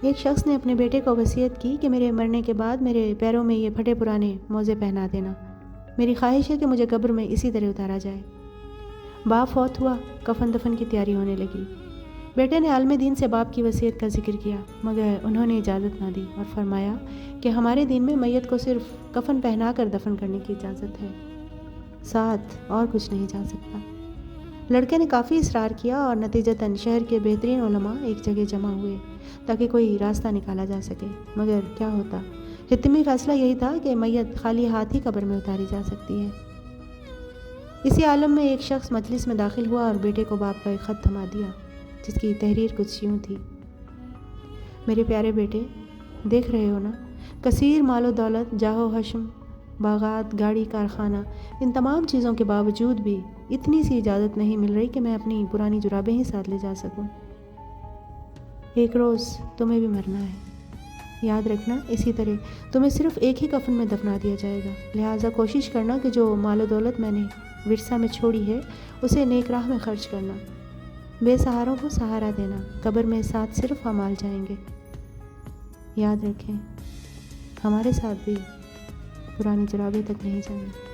ایک شخص نے اپنے بیٹے کو وصیت کی کہ میرے مرنے کے بعد میرے پیروں میں یہ پھٹے پرانے موزے پہنا دینا، میری خواہش ہے کہ مجھے قبر میں اسی طرح اتارا جائے۔ باپ فوت ہوا، کفن دفن کی تیاری ہونے لگی۔ بیٹے نے عالم دین سے باپ کی وصیت کا ذکر کیا، مگر انہوں نے اجازت نہ دی اور فرمایا کہ ہمارے دین میں میت کو صرف کفن پہنا کر دفن کرنے کی اجازت ہے، ساتھ اور کچھ نہیں جا سکتا۔ لڑکے نے کافی اصرار کیا اور نتیجتاً شہر کے بہترین علماء ایک جگہ جمع ہوئے تاکہ کوئی راستہ نکالا جا سکے، مگر کیا ہوتا؟ حتمی فیصلہ یہی تھا کہ میت خالی ہاتھ ہی قبر میں اتاری جا سکتی ہے۔ اسی عالم میں ایک شخص مجلس میں داخل ہوا اور بیٹے کو باپ کا ایک خط تھما دیا، جس کی تحریر کچھ یوں تھی: میرے پیارے بیٹے، دیکھ رہے ہو نا، کثیر مال و دولت، جاہ و حشم، باغات، گاڑی، کارخانہ، ان تمام چیزوں کے باوجود بھی اتنی سی اجازت نہیں مل رہی کہ میں اپنی پرانی جرابیں ہی ساتھ لے جا سکوں۔ ایک روز تمہیں بھی مرنا ہے، یاد رکھنا، اسی طرح تمہیں صرف ایک ہی کفن میں دفنا دیا جائے گا، لہٰذا کوشش کرنا کہ جو مال و دولت میں نے ورثہ میں چھوڑی ہے اسے نیک راہ میں خرچ کرنا، بے سہاروں کو سہارا دینا، قبر میں ساتھ صرف اعمال جائیں گے۔ یاد رکھیں، ہمارے ساتھ بھی پرانی جرابیں تک نہیں جائیں گے۔